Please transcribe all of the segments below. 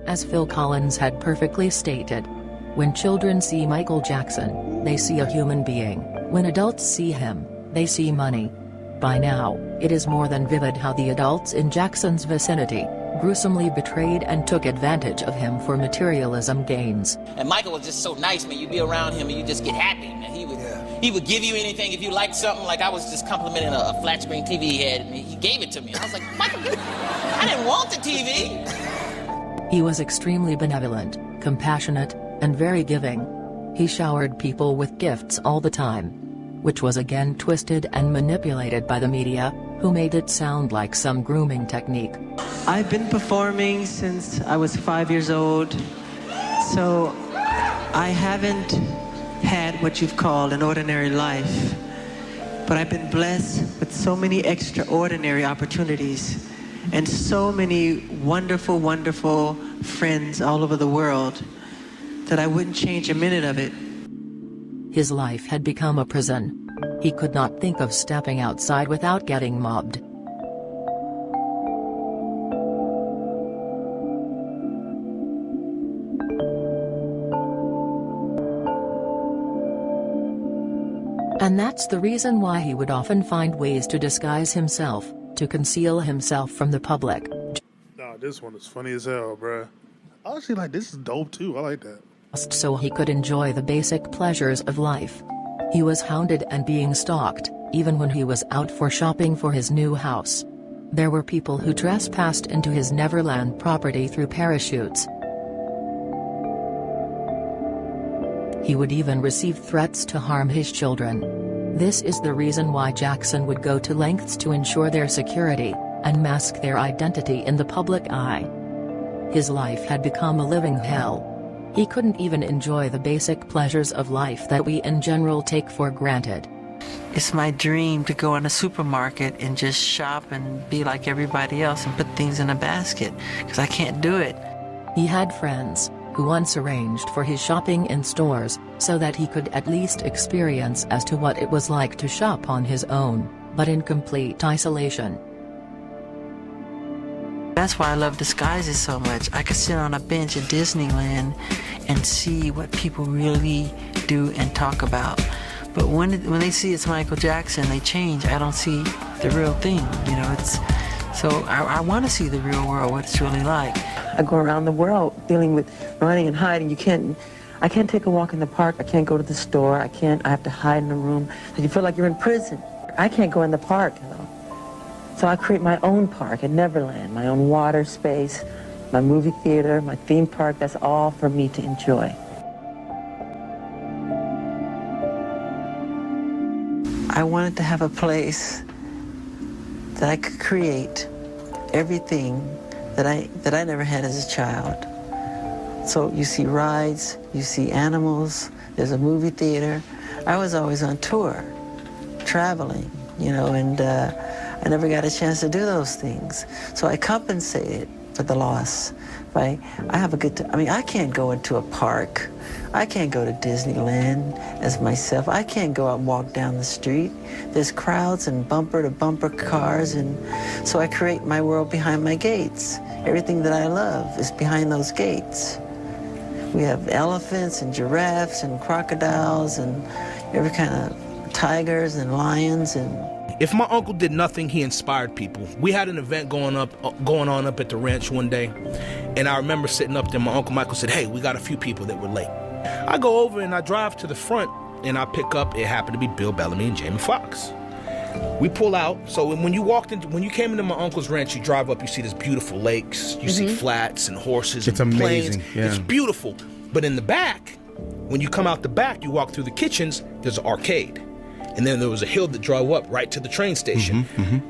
As Phil Collins had perfectly stated, when children see Michael Jackson, they see a human being. When adults see him, they see money. By now, it is more than vivid how the adults in Jackson's vicinity gruesomely betrayed and took advantage of him for materialism gains. And Michael was just so nice, man. You'd be around him and you just get happy, man. He would give you anything if you liked something. Like I was just complimenting a flat screen TV he had, and he gave it to me. I was like, Michael, I didn't want the TV. He was extremely benevolent, compassionate, and very giving. He showered people with gifts all the time, which was again twisted and manipulated by the media, who made it sound like some grooming technique. I've been performing since I was 5 years old, so I haven't had what you've called an ordinary life, but I've been blessed with so many extraordinary opportunities and so many wonderful, wonderful friends all over the world that I wouldn't change a minute of it. His life had become a prison. He could not think of stepping outside without getting mobbed. And that's the reason why he would often find ways to disguise himself, to conceal himself from the public. Nah, this one is funny as hell, bruh. I actually like this is dope too. I like that. Just so he could enjoy the basic pleasures of life. He was hounded and being stalked, even when he was out for shopping for his new house. There were people who trespassed into his Neverland property through parachutes. He would even receive threats to harm his children. This is the reason why Jackson would go to lengths to ensure their security, and mask their identity in the public eye. His life had become a living hell. He couldn't even enjoy the basic pleasures of life that we in general take for granted. It's my dream to go in a supermarket and just shop and be like everybody else and put things in a basket, because I can't do it. He had friends who once arranged for his shopping in stores, so that he could at least experience as to what it was like to shop on his own, but in complete isolation. That's why I love disguises so much. I could sit on a bench at Disneyland and see what people really do and talk about. But when they see it's Michael Jackson, they change. I don't see the real thing, you know. So I want to see the real world, what it's really like. I go around the world dealing with running and hiding. I can't take a walk in the park. I can't go to the store. I have to hide in a room. So you feel like you're in prison. I can't go in the park, you know. So I create my own park at Neverland, my own water space, my movie theater, my theme park. That's all for me to enjoy. I wanted to have a place that I could create everything that I never had as a child. So you see rides, you see animals, there's a movie theater. I was always on tour, traveling, you know, and I never got a chance to do those things. So I compensated for the loss. I have a good time. I mean, I can't go into a park. I can't go to Disneyland as myself. I can't go out and walk down the street. There's crowds and bumper-to-bumper cars, and so I create my world behind my gates. Everything that I love is behind those gates. We have elephants and giraffes and crocodiles and every kind of tigers and lions and... If my uncle did nothing, he inspired people. We had an event going on up at the ranch one day, and I remember sitting up there. My Uncle Michael said, "Hey, we got a few people that were late." I go over and I drive to the front, and I pick up. It happened to be Bill Bellamy and Jamie Foxx. We pull out. So when you came into my uncle's ranch, you drive up. You see these beautiful lakes. You see flats and horses. It's and amazing. plains. Yeah. It's beautiful. But in the back, when you come out the back, you walk through the kitchens. There's an arcade. And then there was a hill that drove up right to the train station.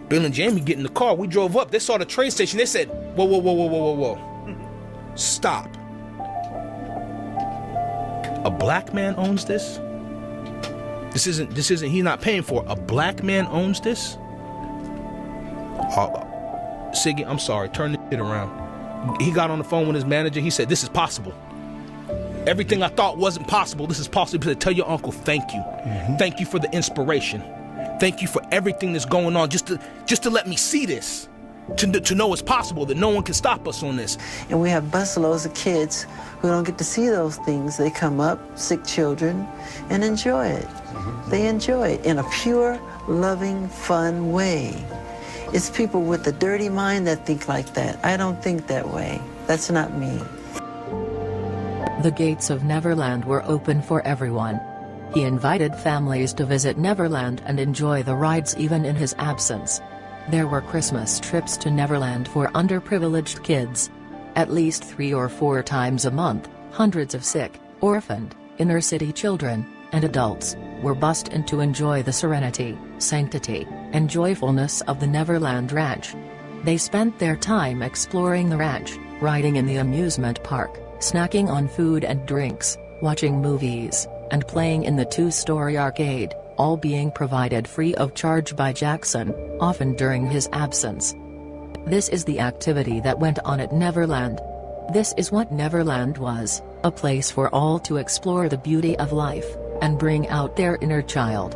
Bill and Jamie get in the car. We drove up. They saw the train station. They said, "Whoa, whoa, whoa, whoa, whoa, whoa, whoa. Stop. A black man owns this? This isn't, he's not paying for it. A black man owns this? Siggy, I'm sorry. Turn this shit around." He got on the phone with his manager. He said, "This is possible. Everything I thought wasn't possible, this is possible." He said, "Tell your uncle thank you. Thank you for the inspiration. Thank you for everything that's going on, just to let me see this." to know it's possible, that no one can stop us on this. And we have busloads of kids who don't get to see those things. They come up, sick children, and enjoy it. They enjoy it in a pure, loving, fun way. It's people with a dirty mind that think like that. I don't think that way. That's not me. The gates of Neverland were open for everyone. He invited families to visit Neverland and enjoy the rides even in his absence. There were Christmas trips to Neverland for underprivileged kids. At least 3 or 4 times a month, hundreds of sick, orphaned, inner-city children, and adults were bussed in to enjoy the serenity, sanctity, and joyfulness of the Neverland Ranch. They spent their time exploring the ranch, riding in the amusement park, snacking on food and drinks, watching movies, and playing in the 2-story arcade, all being provided free of charge by Jackson, often during his absence. This is the activity that went on at Neverland. This is what Neverland was, a place for all to explore the beauty of life, and bring out their inner child.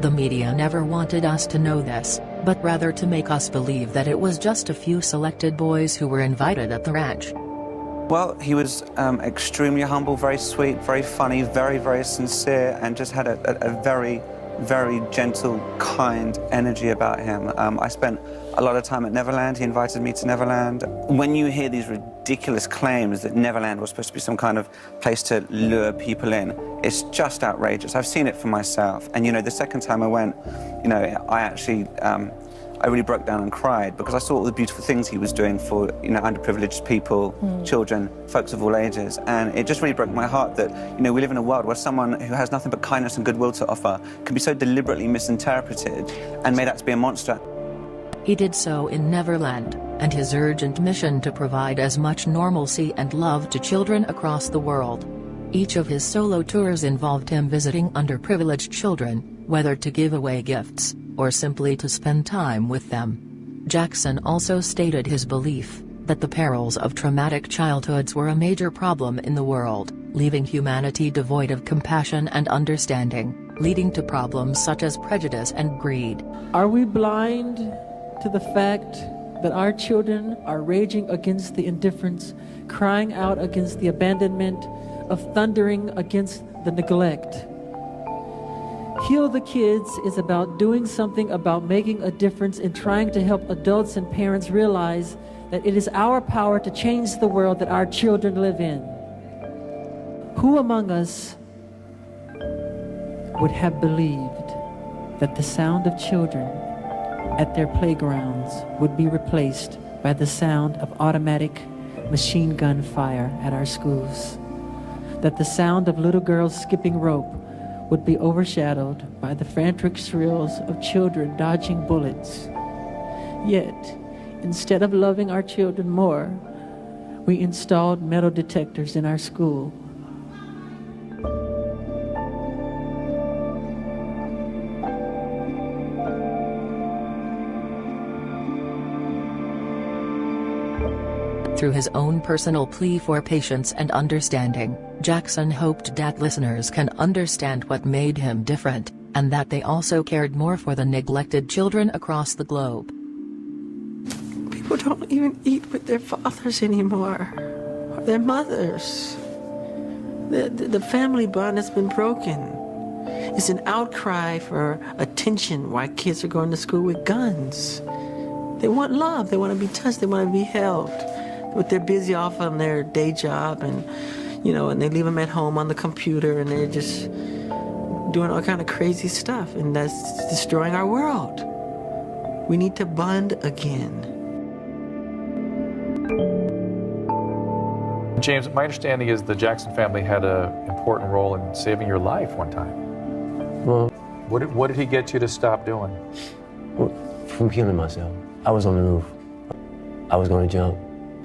The media never wanted us to know this, but rather to make us believe that it was just a few selected boys who were invited at the ranch. Well, he was extremely humble, very sweet, very funny, very, very sincere, and just had a very, very gentle, kind energy about him. I spent a lot of time at Neverland. He invited me to Neverland. When you hear these ridiculous claims that Neverland was supposed to be some kind of place to lure people in, it's just outrageous. I've seen it for myself. And, you know, the second time I went, you know, I really broke down and cried because I saw all the beautiful things he was doing for, you know, underprivileged people, children, folks of all ages. And it just really broke my heart that, you know, we live in a world where someone who has nothing but kindness and goodwill to offer can be so deliberately misinterpreted and made out to be a monster. He did so in Neverland, and his urgent mission to provide as much normalcy and love to children across the world. Each of his solo tours involved him visiting underprivileged children, whether to give away gifts, or simply to spend time with them. Jackson also stated his belief that the perils of traumatic childhoods were a major problem in the world, leaving humanity devoid of compassion and understanding, leading to problems such as prejudice and greed. Are we blind to the fact that our children are raging against the indifference, crying out against the abandonment, of thundering against the neglect? Heal the Kids is about doing something about making a difference in trying to help adults and parents realize that it is our power to change the world that our children live in. Who among us would have believed that the sound of children at their playgrounds would be replaced by the sound of automatic machine gun fire at our schools? That the sound of little girls skipping rope would be overshadowed by the frantic shrills of children dodging bullets? Yet, instead of loving our children more, we installed metal detectors in our school. Through his own personal plea for patience and understanding, Jackson hoped that listeners can understand what made him different, and that they also cared more for the neglected children across the globe. People don't even eat with their fathers anymore, or their mothers. The family bond has been broken. It's an outcry for attention why kids are going to school with guns. They want love, they want to be touched, they want to be held. But they're busy off on their day job, and and they leave them at home on the computer, and they're just doing all kind of crazy stuff, and that's destroying our world. We need to bond again. James, my understanding is the Jackson family had an important role in saving your life one time. Well, what did he get you to stop doing? From killing myself. I was on the roof. I was going to jump.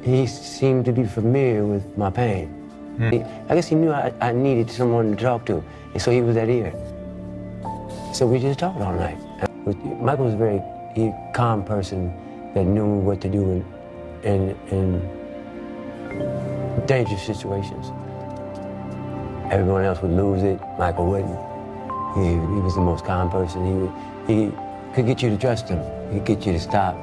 He seemed to be familiar with my pain. I guess he knew I needed someone to talk to, and so he was that ear. So we just talked all night. Michael was a very calm person that knew what to do in dangerous situations. Everyone else would lose it, Michael wouldn't. He was the most calm person. He could get you to trust him. He could get you to stop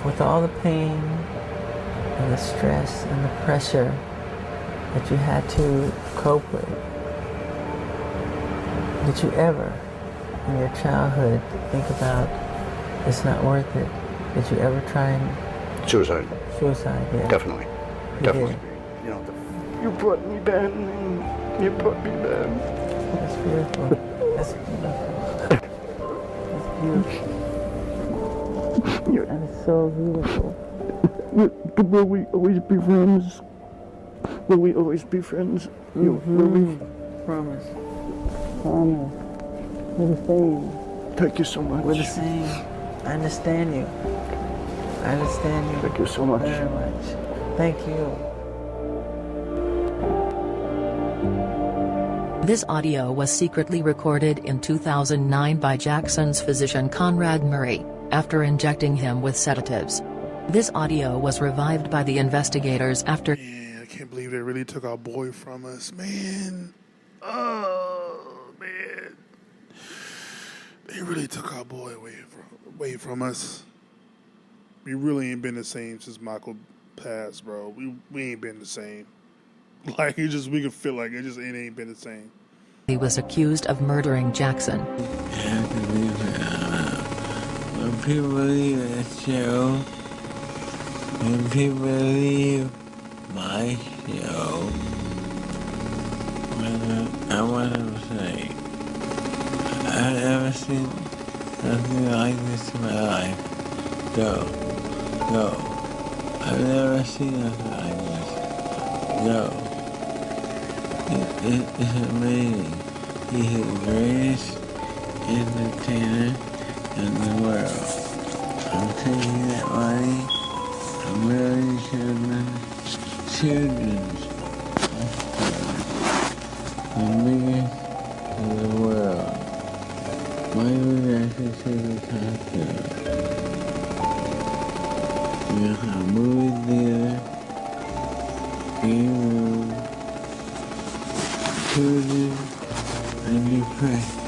with all the pain and the stress and the pressure that you had to cope with, did you ever, in your childhood, think about it's not worth it? Did you ever try and... Suicide. Suicide, yeah. Definitely. You Definitely. did. You know, you put me down. You put me down. That's beautiful. That's beautiful. That's beautiful. That is so beautiful. Will we always be friends? Will we always be friends? Will we? Promise. Promise. We're the same. Thank you so much. We're the same. I understand you. I understand you. Thank you so much. Very much. Thank you. This audio was secretly recorded in 2009 by Jackson's physician Conrad Murray, after injecting him with sedatives. This audio was revived by the investigators after... Man, I can't believe they really took our boy from us, man. Oh, man. They really took our boy away from us. We really ain't been the same since Michael passed, bro. We ain't been the same. Like, we can feel like it ain't been the same. He was accused of murdering Jackson. When people leave the show, when people leave my show, I want to say, I've never seen nothing like this in my life. Go. I've never seen nothing like this. Go. It's amazing. He's the greatest entertainer in the world. I'm taking that money. I'm really children's hospital. The biggest in the world. Why would I say children's hospital? We have a movie theater, game room, children, and depression.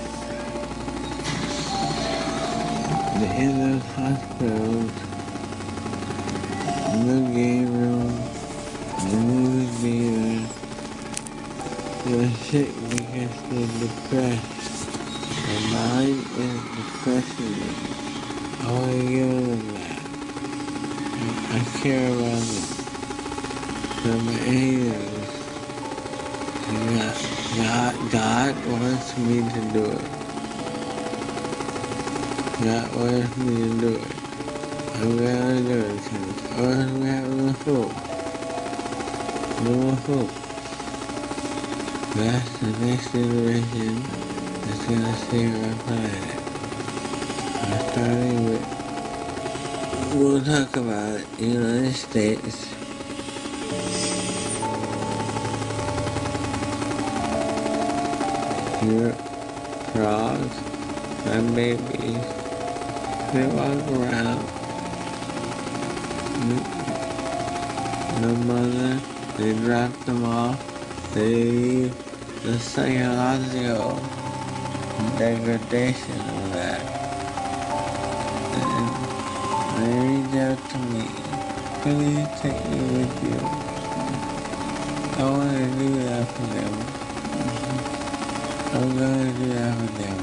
The in those hospitals, the game room, the movie theater, they're sick because they're depressed. Their mind is depressing them. I want to give them that. I care about them. They're my angels. God wants me to do it. God wants me to do it. I'm gonna do it because I want to have no hope. No hope. That's the next generation that's gonna save our planet. I'm starting with, we'll talk about it, United States. Europe, frogs, and babies, they walk around. The mother, they drop them off, they leave the psychological degradation of that. And they reach out to me, please take me with you. I want to do that for them. I'm going to do that for them.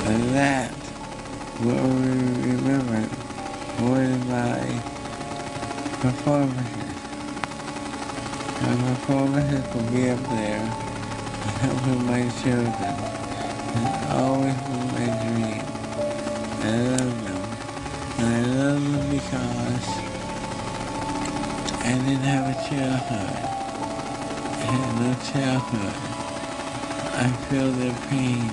And that will be remembered more than my performances. My performances will be up there, helping my children. It's always been my dream. I love them. And I love them because I didn't have a childhood. I had no childhood. I feel their pain.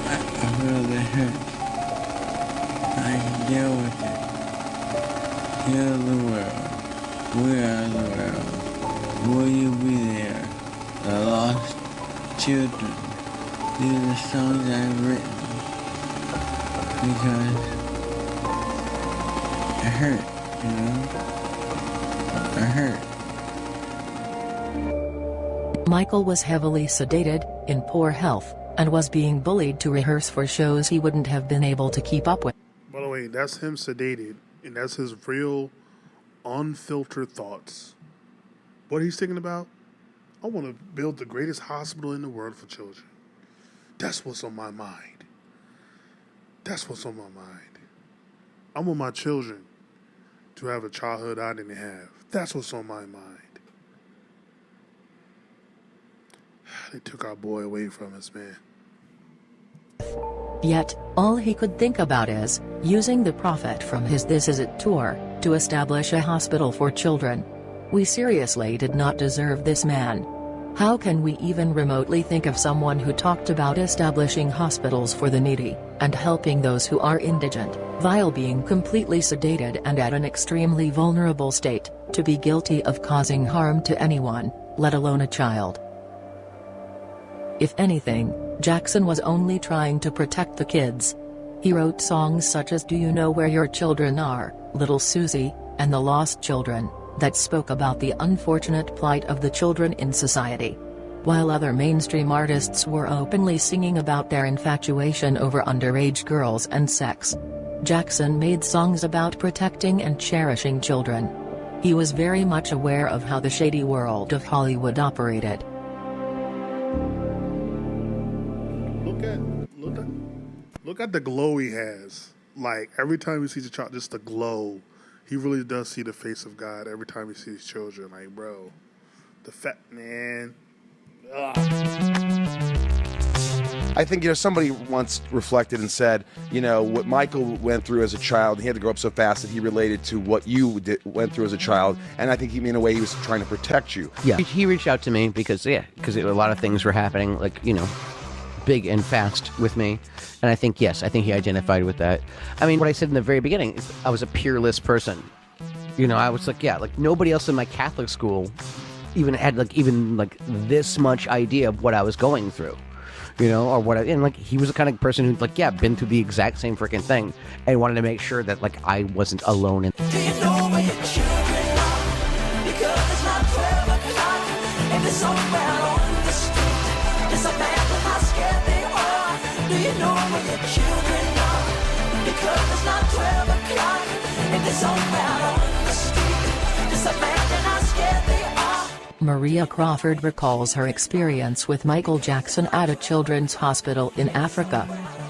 I feel their hurt. I can deal with it. Heal the world. We are the world. Will you be there? The lost children. These are the songs I've written. Because it hurt, you know? It hurt. Michael was heavily sedated, in poor health, and was being bullied to rehearse for shows he wouldn't have been able to keep up with. But that's him sedated, and that's his real, unfiltered thoughts. What he's thinking about? I want to build the greatest hospital in the world for children. That's what's on my mind. That's what's on my mind. I want my children to have a childhood I didn't have. That's what's on my mind. They took our boy away from us, man. Yet, all he could think about is using the profit from his This Is It tour to establish a hospital for children. We seriously did not deserve this man. How can we even remotely think of someone who talked about establishing hospitals for the needy, and helping those who are indigent, while being completely sedated and at an extremely vulnerable state, to be guilty of causing harm to anyone, let alone a child? If anything, Jackson was only trying to protect the kids. He wrote songs such as Do You Know Where Your Children Are, Little Susie, and The Lost Children, that spoke about the unfortunate plight of the children in society. While other mainstream artists were openly singing about their infatuation over underage girls and sex, Jackson made songs about protecting and cherishing children. He was very much aware of how the shady world of Hollywood operated. Look at the glow he has. Like, every time he sees a child, just the glow. He really does see the face of God every time he sees children. Like, bro, the fat man. Ugh. I think, somebody once reflected and said, what Michael went through as a child, he had to grow up so fast that he related to what you went through as a child. And I think, in a way, he was trying to protect you. Yeah. He reached out to me because a lot of things were happening, big and fast with me. And I think he identified with that. I mean, what I said in the very beginning is I was a peerless person. I was nobody else in my Catholic school even had this much idea of what I was going through. Or what he was the kind of person who'd been through the exact same freaking thing and wanted to make sure that I wasn't alone in. Do you know where your children are? Because it's not 12 o'clock and it's somewhere on the street. Just imagine how scared they are. Do you know where your children are? Because it's not 12 o'clock and it's somewhere on the street. Just imagine how scared they are. Maria Crawford recalls her experience with Michael Jackson at a children's hospital in Africa.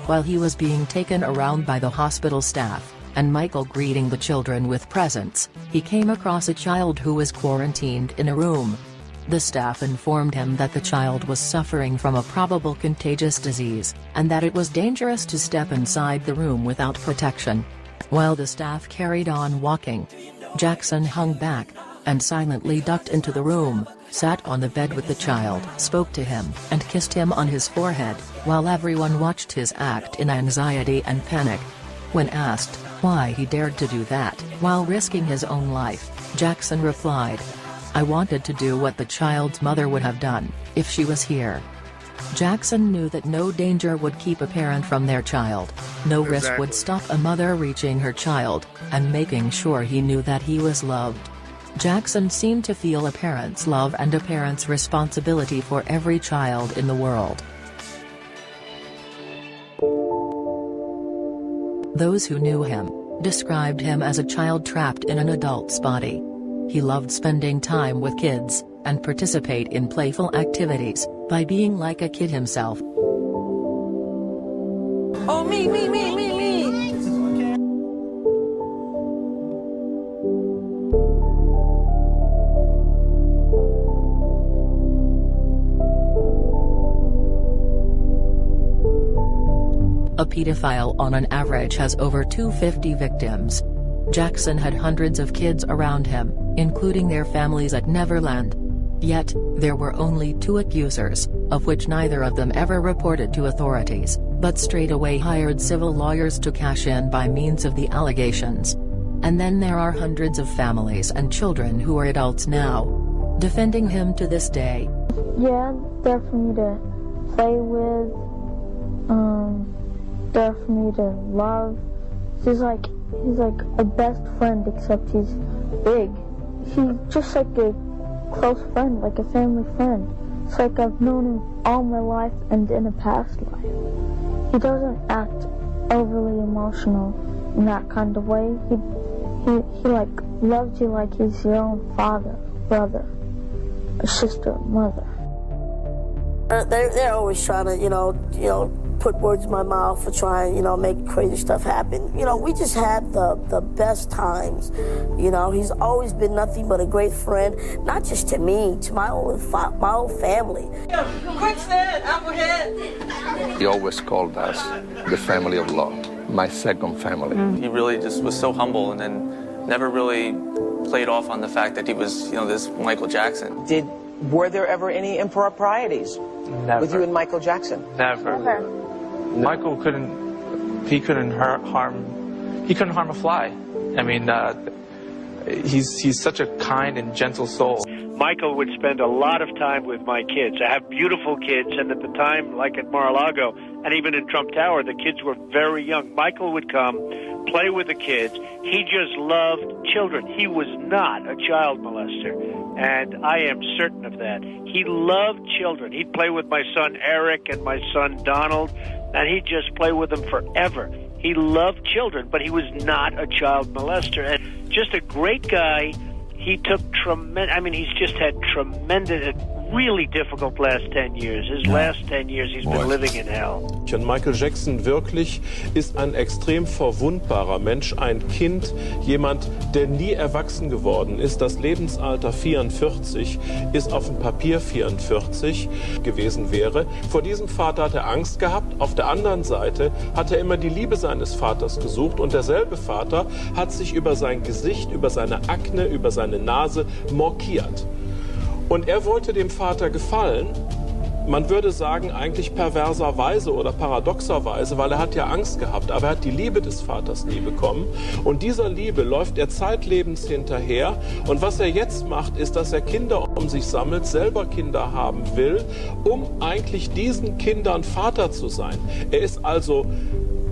While he was being taken around by the hospital staff, and Michael greeting the children with presents, he came across a child who was quarantined in a room. The staff informed him that the child was suffering from a probable contagious disease, and that it was dangerous to step inside the room without protection. While the staff carried on walking, Jackson hung back, and silently ducked into the room, sat on the bed with the child, spoke to him, and kissed him on his forehead, while everyone watched his act in anxiety and panic. When asked why he dared to do that while risking his own life, Jackson replied, "I wanted to do what the child's mother would have done, if she was here." Jackson knew that no danger would keep a parent from their child, no risk would stop a mother reaching her child, and making sure he knew that he was loved. Jackson seemed to feel a parent's love and a parent's responsibility for every child in the world. Those who knew him described him as a child trapped in an adult's body. He loved spending time with kids, and participate in playful activities, by being like a kid himself. Oh, me. A pedophile on an average has over 250 victims. Jackson had hundreds of kids around him, including their families at Neverland. Yet, there were only 2 accusers, of which neither of them ever reported to authorities, but straight away hired civil lawyers to cash in by means of the allegations. And then there are hundreds of families and children who are adults now, defending him to this day. Yeah, there for me to play with, there for me to love. He's like a best friend, except he's big. He's just like a close friend, like a family friend. It's like I've known him all my life and in a past life. He doesn't act overly emotional. in that kind of way. He like loves you like he's your own father, brother, or sister, mother. They're always trying to, put words in my mouth for trying, make crazy stuff happen. We just had the best times. He's always been nothing but a great friend, not just to me, to my whole family. Quicksand, Applehead. He always called us the family of love, my second family. He really just was so humble and then never really played off on the fact that he was, this Michael Jackson. Were there ever any improprieties with you and Michael Jackson? Never. Michael couldn't harm a fly. I mean, he's such a kind and gentle soul. Michael would spend a lot of time with my kids. I have beautiful kids, and at the time, like at Mar-a-Lago, and even in Trump Tower, the kids were very young. Michael would come, play with the kids. He just loved children. He was not a child molester, and I am certain of that. He loved children. He'd play with my son Eric and my son Donald, and he'd just play with them forever. He loved children, but he was not a child molester, and just a great guy. He took he's just had tremendous, really difficult last 10 years. His last 10 years, he's been living in hell. Und Michael Jackson wirklich ist ein extrem verwundbarer Mensch, ein Kind, jemand, der nie erwachsen geworden ist. Das Lebensalter 44 ist auf dem Papier 44 gewesen wäre. Vor diesem Vater hat er Angst gehabt. Auf der anderen Seite hat er immer die Liebe seines Vaters gesucht. Und derselbe Vater hat sich über sein Gesicht, über seine Akne, über seine Nase mokiert. Und er wollte dem Vater gefallen, man würde sagen eigentlich perverserweise oder paradoxerweise, weil er hat ja Angst gehabt, aber er hat die Liebe des Vaters nie bekommen. Und dieser Liebe läuft er zeitlebens hinterher. Und was er jetzt macht, ist, dass er Kinder um sich sammelt, selber Kinder haben will, um eigentlich diesen Kindern Vater zu sein. Er ist also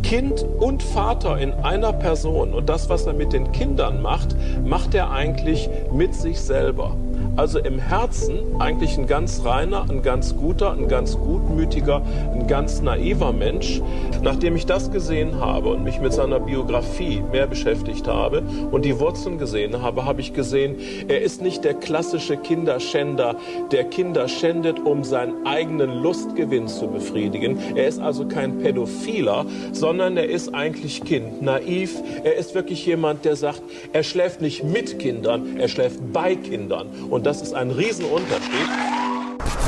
Kind und Vater in einer Person. Und das, was er mit den Kindern macht, macht er eigentlich mit sich selber. Also im Herzen eigentlich ein ganz reiner, ein ganz guter, ein ganz gutmütiger, ein ganz naiver Mensch. Nachdem ich das gesehen habe und mich mit seiner Biografie mehr beschäftigt habe und die Wurzeln gesehen habe, habe ich gesehen, er ist nicht der klassische Kinderschänder, der Kinder schändet, um seinen eigenen Lustgewinn zu befriedigen. Er ist also kein Pädophiler, sondern er ist eigentlich Kind, naiv. Er ist wirklich jemand, der sagt, er schläft nicht mit Kindern, er schläft bei Kindern. Und das ist ein Riesenunterschied.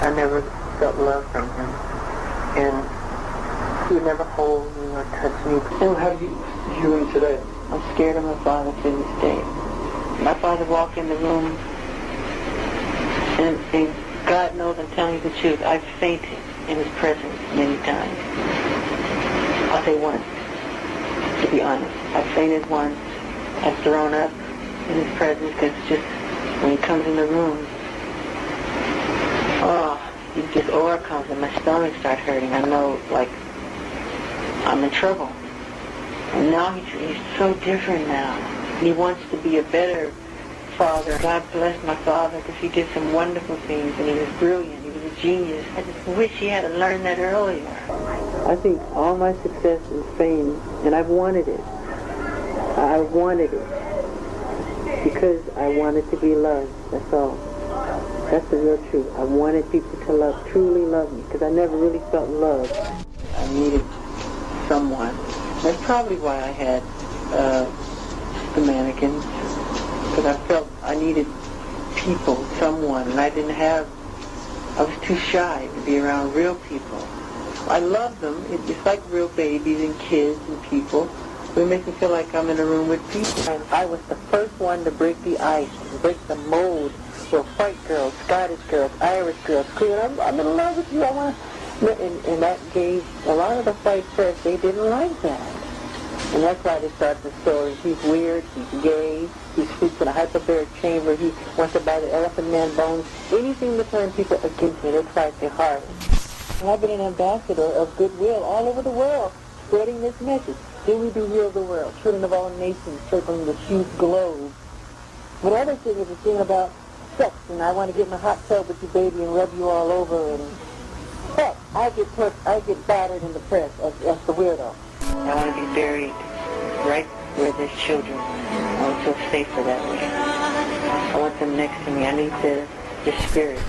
I never felt love from him. And he would never hold me or touch me. And how do you view him today? I'm scared of my father to this day. My father walked in the room, and God knows I'm telling you the truth, I've fainted in his presence many times. I'll say once, to be honest. I've fainted once. I've thrown up in his presence because just when he comes in the room, he just aura comes and my stomach starts hurting. I know, like, I'm in trouble. And now he's so different now. He wants to be a better father. God bless my father because he did some wonderful things and he was brilliant. He was a genius. I just wish he had learned that earlier. I think all my success is fame, and I've wanted it. I wanted it because I wanted to be loved. That's all. That's the real truth. I wanted people to truly love me because I never really felt loved. I needed someone. That's probably why I had the mannequins, because I felt I needed people, someone, and I was too shy to be around real people. I love them. It's like real babies and kids and people. It makes me feel like I'm in a room with people. And I was the first one to break the ice, break the mold for white girls, Scottish girls, Irish girls. I'm in love with you. I want to. And that gave a lot of the white press, they didn't like that. And that's why they started the story. He's weird, he's gay, he sleeps in a hyperbaric chamber, he wants to buy the elephant man bones. Anything to turn people against me, they tried their hardest. And I've been an ambassador of goodwill all over the world, spreading this message. Then we do heal the world, children of all nations circling the huge globe. But other thing is a thing about sex, and I want to get in a hot tub with you, baby, and rub you all over, and heck, I get battered in the press as the weirdo. I want to be buried right where there's children. I would feel safer that way. I want them next to me. I need their spirit.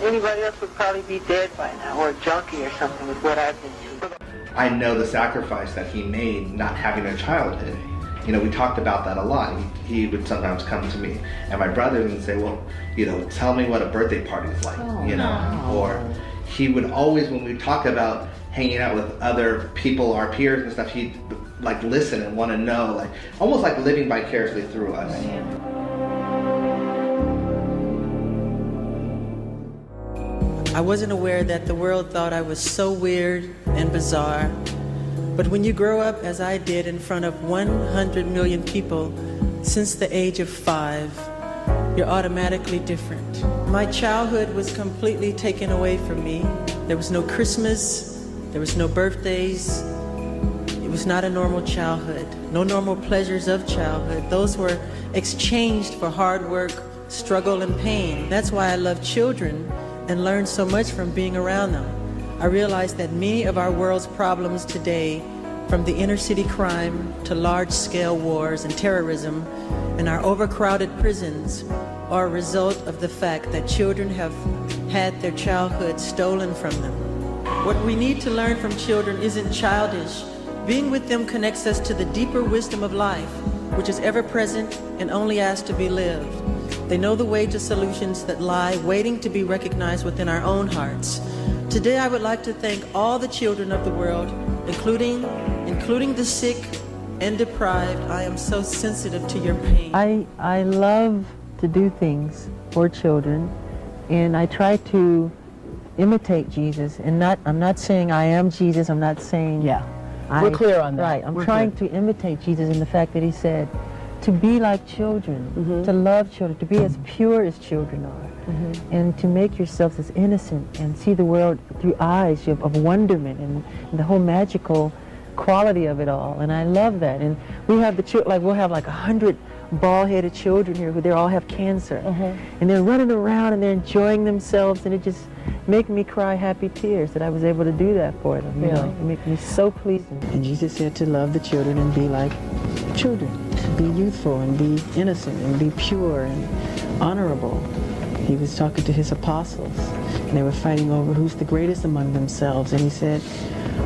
Anybody else would probably be dead by now, or a junkie or something with what I've been through. I know the sacrifice that he made not having a childhood. You know, we talked about that a lot. He would sometimes come to me and my brothers and say, well, you know, tell me what a birthday party is like, you know. Or he would always, when we talk about hanging out with other people, our peers and stuff, he'd like listen and want to know, like almost like living vicariously through us. I wasn't aware that the world thought I was so weird and bizarre. But when you grow up, as I did, in front of 100 million people since the age of 5, you're automatically different. My childhood was completely taken away from me. There was no Christmas, there was no birthdays. It was not a normal childhood, no normal pleasures of childhood. Those were exchanged for hard work, struggle, and pain. That's why I love children and learn so much from being around them. I realized that many of our world's problems today, from the inner city crime to large-scale wars and terrorism and our overcrowded prisons, are a result of the fact that children have had their childhood stolen from them. What we need to learn from children isn't childish. Being with them connects us to the deeper wisdom of life, which is ever present and only asked to be lived. They know the way to solutions that lie waiting to be recognized within our own hearts. Today I would like to thank all the children of the world, including the sick and deprived. I am so sensitive to your pain. I love to do things for children, and I try to imitate Jesus. And I'm not saying I am Jesus. I'm not saying we're clear on that. Right. I'm trying to imitate Jesus in the fact that he said to be like children, to love children, to be as pure as children are, and to make yourselves as innocent and see the world through eyes of wonderment and the whole magical quality of it all. And I love that. And we have the children, like we'll have like 100 bald-headed children here who they all have cancer, and they're running around and they're enjoying themselves, and it just makes me cry happy tears that I was able to do that for them. You know, it makes me so pleased. And Jesus said to love the children and be like children, to be youthful and be innocent and be pure and honorable. He was talking to his apostles, and they were fighting over who's the greatest among themselves, and he said,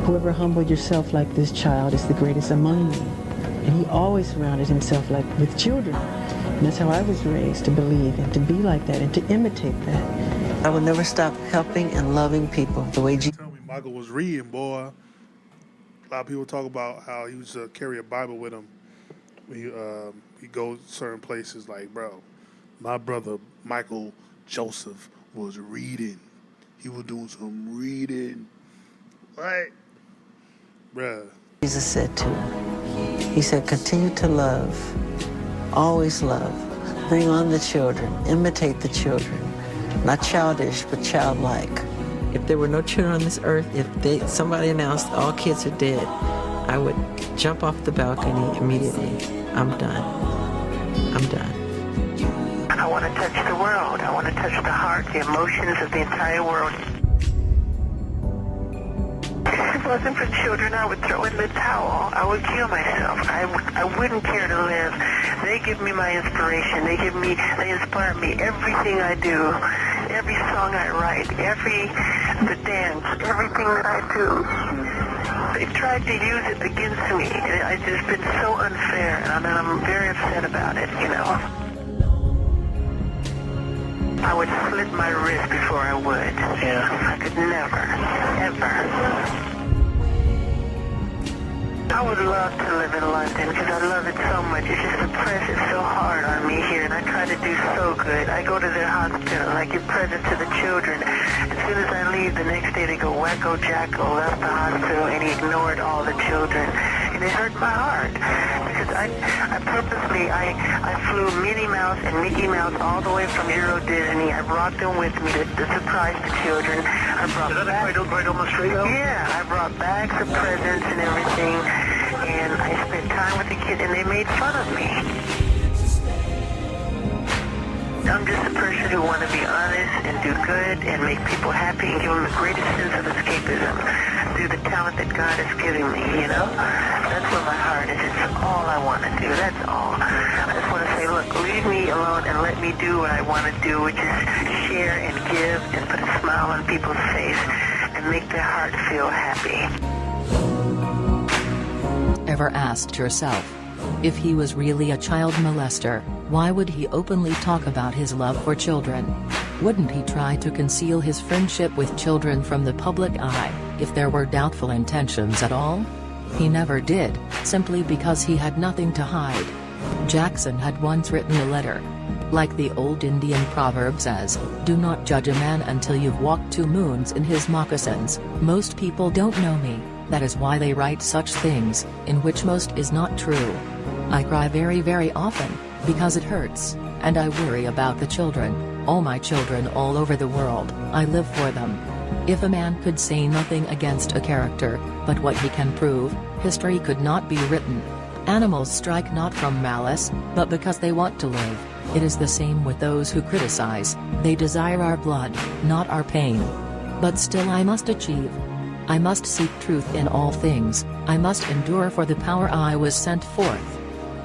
whoever humbled yourself like this child is the greatest among you. And he always surrounded himself with children. And that's how I was raised, to believe and to be like that and to imitate that. I will never stop helping and loving people the way Jesus. Tell me, Michael was reading, boy. A lot of people talk about how he used to carry a Bible with him when he goes certain places. Like, bro, my brother Michael Joseph was reading. He was doing some reading. What? Bruh. Jesus said to him, he said, continue to love, always love, bring on the children, imitate the children, not childish, but childlike. If there were no children on this earth, if somebody announced all kids are dead, I would jump off the balcony immediately. I'm done. I'm done. I want to touch the world. I want to touch the heart, the emotions of the entire world. If it wasn't for children, I would throw in the towel. I would kill myself. I wouldn't care to live. They give me my inspiration. They inspire me. Everything I do, every song I write, the dance, everything that I do. They tried to use it against me. It's just been so unfair, and I'm very upset about it, you know. I would slit my wrist before I would. Yeah. I could never, ever. I would love to live in London because I love it so much. It's just the press is so hard on me here, and I try to do so good. I go to their hospital, I give presents to the children. As soon as I leave, the next day they go wacko jacko, left the hospital, and he ignored all the children. And it hurt my heart because I purposely flew Minnie Mouse and Mickey Mouse all the way from Euro Disney. I brought them with me to surprise the children. I brought bags. Right on the street? Yeah, I brought bags of presents and everything. And I spent time with the kids, and they made fun of me. I'm just a person who wants to be honest and do good and make people happy and give them the greatest sense of escapism. pursue the talent that God has given me, you know? That's where my heart is. It's all I want to do. That's all. I just want to say, look, leave me alone and let me do what I want to do, which is share and give and put a smile on people's face and make their heart feel happy. Ever asked yourself, if he was really a child molester, why would he openly talk about his love for children? Wouldn't he try to conceal his friendship with children from the public eye, if there were doubtful intentions at all? He never did, simply because he had nothing to hide. Jackson had once written a letter. Like the old Indian proverb says, do not judge a man until you've walked 2 moons in his moccasins. Most people don't know me, that is why they write such things, in which most is not true. I cry very, very often, because it hurts, and I worry about the children, all my children all over the world. I live for them. If a man could say nothing against a character, but what he can prove, history could not be written. Animals strike not from malice, but because they want to live. It is the same with those who criticize, they desire our blood, not our pain. But still I must achieve. I must seek truth in all things, I must endure for the power I was sent forth.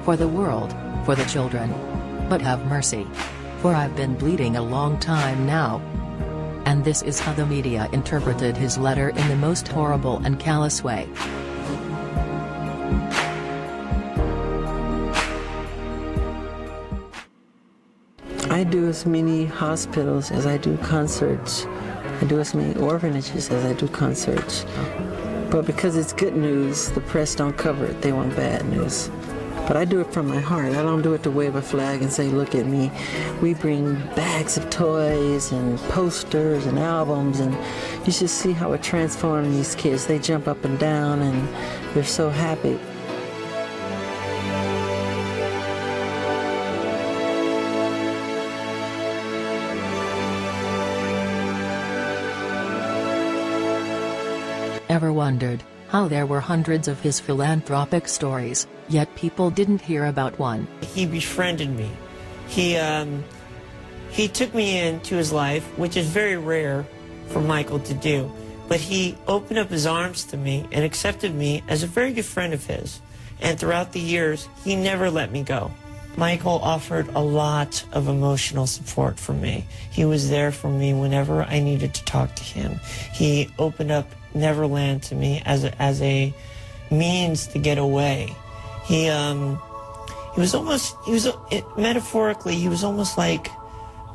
For the world, for the children. But have mercy. For I've been bleeding a long time now. And this is how the media interpreted his letter in the most horrible and callous way. I do as many hospitals as I do concerts. I do as many orphanages as I do concerts. But because it's good news, the press don't cover it. They want bad news. But I do it from my heart. I don't do it to wave a flag and say, look at me. We bring bags of toys and posters and albums, and you should see how it transforms these kids. They jump up and down and they're so happy. Ever wondered how there were hundreds of his philanthropic stories, yet people didn't hear about one? He befriended me. He took me into his life, which is very rare for Michael to do. But he opened up his arms to me and accepted me as a very good friend of his. And throughout the years, he never let me go. Michael offered a lot of emotional support for me. He was there for me whenever I needed to talk to him. He opened up Neverland to me as a means to get away. Metaphorically, he was almost like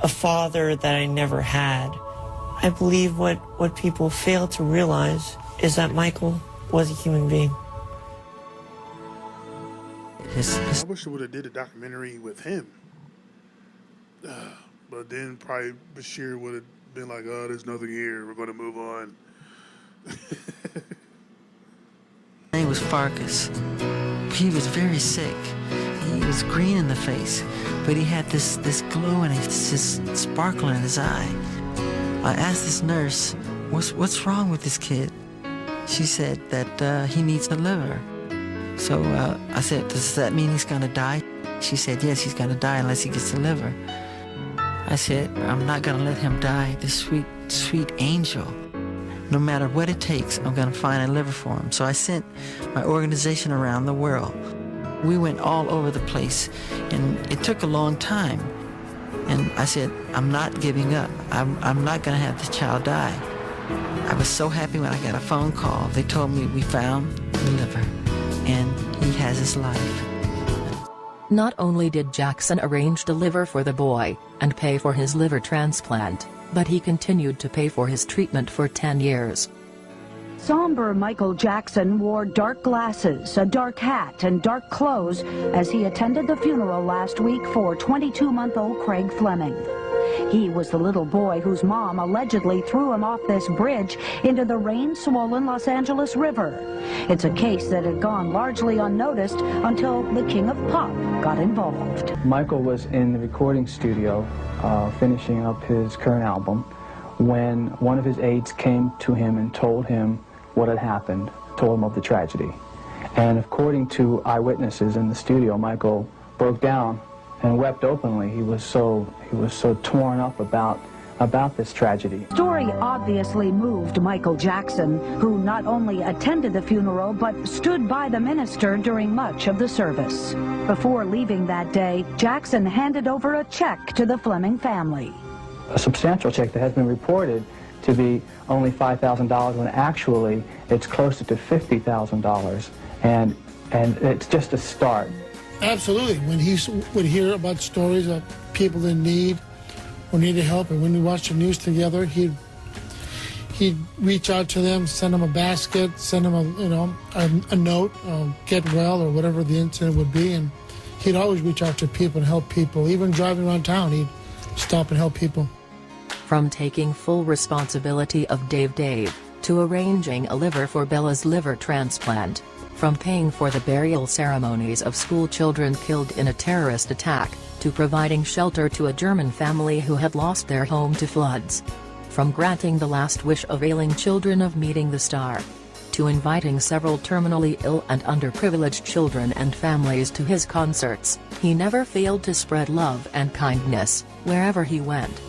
a father that I never had. I believe what people fail to realize is that Michael was a human being. I wish they would have did a documentary with him. But then probably Bashir would have been like, oh, there's nothing here. We're going to move on. His name was Farkas. He was very sick. He was green in the face, but he had this glow and this sparkle in his eye. I asked this nurse, what's wrong with this kid? She said that he needs a liver. So I said, does that mean he's gonna die? She said, yes, he's gonna die unless he gets a liver. I said, I'm not gonna let him die, this sweet, sweet angel. No matter what it takes, I'm gonna find a liver for him. So I sent my organization around the world. We went all over the place, and it took a long time. And I said, I'm not giving up. I'm not gonna have this child die. I was so happy when I got a phone call. They told me we found the liver, and he has his life. Not only did Jackson arrange the liver for the boy, and pay for his liver transplant, but he continued to pay for his treatment for 10 years. Somber Michael Jackson wore dark glasses, a dark hat, and dark clothes as he attended the funeral last week for 22-month-old Craig Fleming. He was the little boy whose mom allegedly threw him off this bridge into the rain-swollen Los Angeles River. It's a case that had gone largely unnoticed until the King of Pop got involved. Michael was in the recording studio finishing up his current album when one of his aides came to him and told him what had happened, told him of the tragedy. And according to eyewitnesses in the studio, Michael broke down and wept openly. He was so torn up about about this tragedy. The story obviously moved Michael Jackson, who not only attended the funeral but stood by the minister during much of the service. Before leaving that day, Jackson handed over a check to the Fleming family. A substantial check that has been reported to be only $5,000 when actually it's closer to $50,000, and it's just a start. Absolutely. When he would hear about stories of people in need or needed help, and when we watched the news together, he'd reach out to them, send them a basket, send them a note, get well, or whatever the incident would be, and he'd always reach out to people and help people. Even driving around town, he'd stop and help people. From taking full responsibility of Dave, to arranging a liver for Bella's liver transplant, from paying for the burial ceremonies of school children killed in a terrorist attack, to providing shelter to a German family who had lost their home to floods. From granting the last wish of ailing children of meeting the star, to inviting several terminally ill and underprivileged children and families to his concerts, he never failed to spread love and kindness, wherever he went.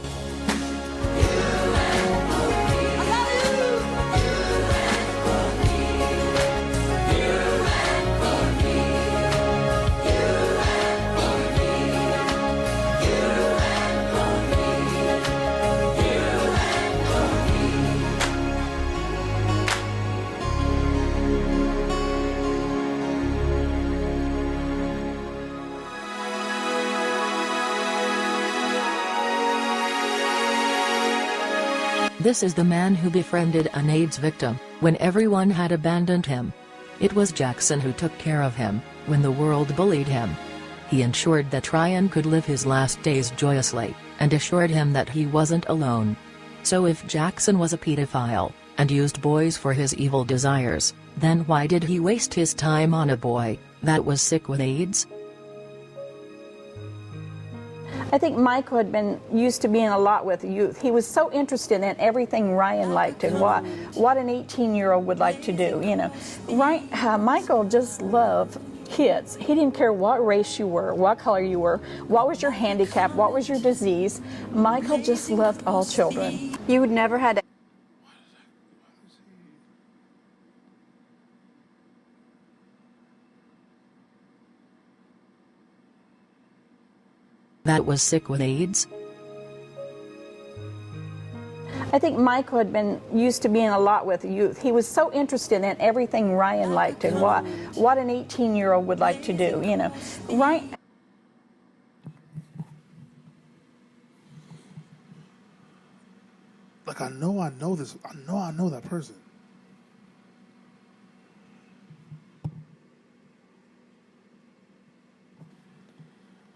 This is the man who befriended an AIDS victim, when everyone had abandoned him. It was Jackson who took care of him, when the world bullied him. He ensured that Ryan could live his last days joyously, and assured him that he wasn't alone. So if Jackson was a pedophile, and used boys for his evil desires, then why did he waste his time on a boy that was sick with AIDS? I think Michael had been used to being a lot with youth. He was so interested in everything Ryan liked and what an 18-year-old would like to do, you know. Michael just loved kids. He didn't care what race you were, what color you were, what was your handicap, what was your disease. Michael just loved all children. You would never had that was sick with AIDS? I think Michael had been used to being a lot with youth. He was so interested in everything Ryan liked and what an 18-year-old would like to do, you know. Like, I know this. I know that person.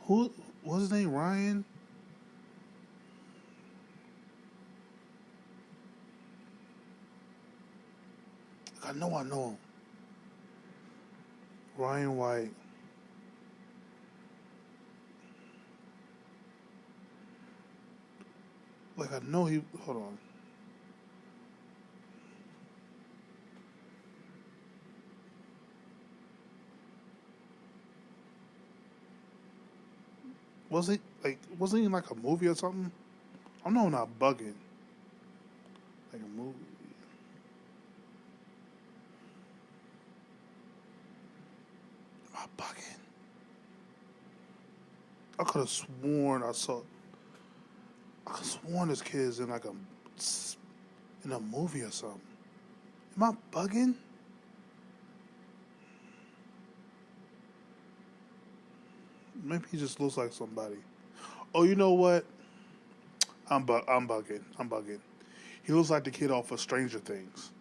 Who was his name? Ryan? I know him. Ryan White. Like, I know he... Hold on. Wasn't he in like a movie or something? I know I'm not bugging. Like a movie. Am I bugging? I could have sworn this kid's in like in a movie or something. Am I bugging? Maybe he just looks like somebody. Oh, you know what? I'm bugging. He looks like the kid off of Stranger Things.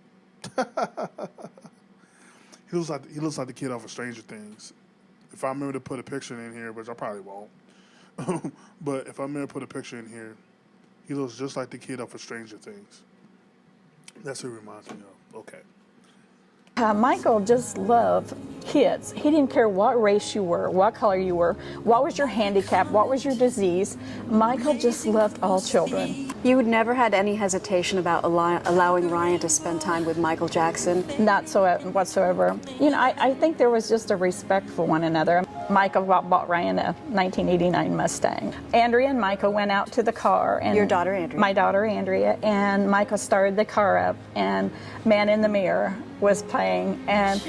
He looks like the kid off of Stranger Things. If I remember to put a picture in here, which I probably won't, but if I remember to put a picture in here, he looks just like the kid off of Stranger Things. That's who he reminds me of. Okay. Michael just loved kids. He didn't care what race you were, what color you were, what was your handicap, what was your disease. Michael just loved all children. You would never had any hesitation about allowing Ryan to spend time with Michael Jackson? Not so whatsoever. You know, I think there was just a respect for one another. Michael bought Ryan a 1989 Mustang. Andrea and Michael went out to the car. And your daughter, Andrea? My daughter, Andrea. And Michael started the car up, and Man in the Mirror was playing. And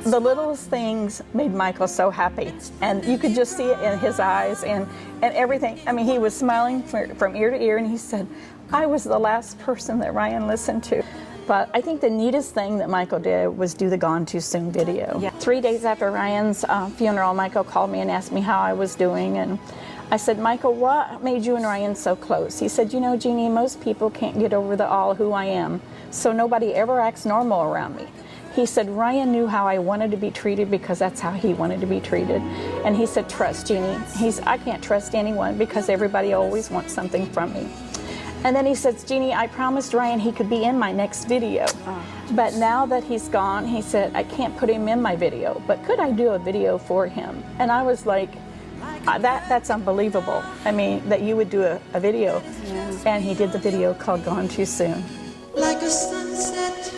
the littlest things made Michael so happy. And you could just see it in his eyes and everything. I mean, he was smiling from ear to ear, and he said, I was the last person that Ryan listened to. But I think the neatest thing that Michael did was do the Gone Too Soon video. Yeah. 3 days after Ryan's funeral, Michael called me and asked me how I was doing. And I said, Michael, what made you and Ryan so close? He said, you know, Jeannie, most people can't get over the all who I am, so nobody ever acts normal around me. He said, Ryan knew how I wanted to be treated because that's how he wanted to be treated. And he said, trust, Jeannie. I can't trust anyone because everybody always wants something from me. And then he says, Jeannie, I promised Ryan he could be in my next video. But now that he's gone, he said, I can't put him in my video, but could I do a video for him? And I was like, that's unbelievable. I mean, that you would do a video. Yeah. And he did the video called Gone Too Soon. Like a sunset,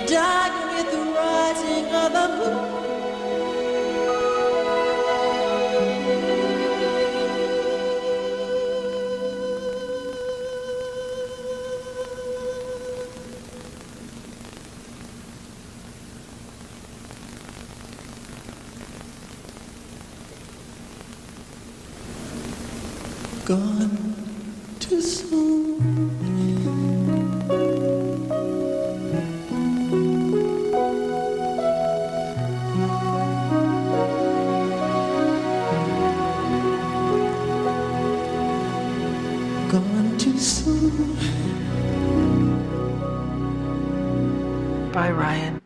dying with the rising of the moon. Gone too soon. Gone too soon. Bye, Ryan.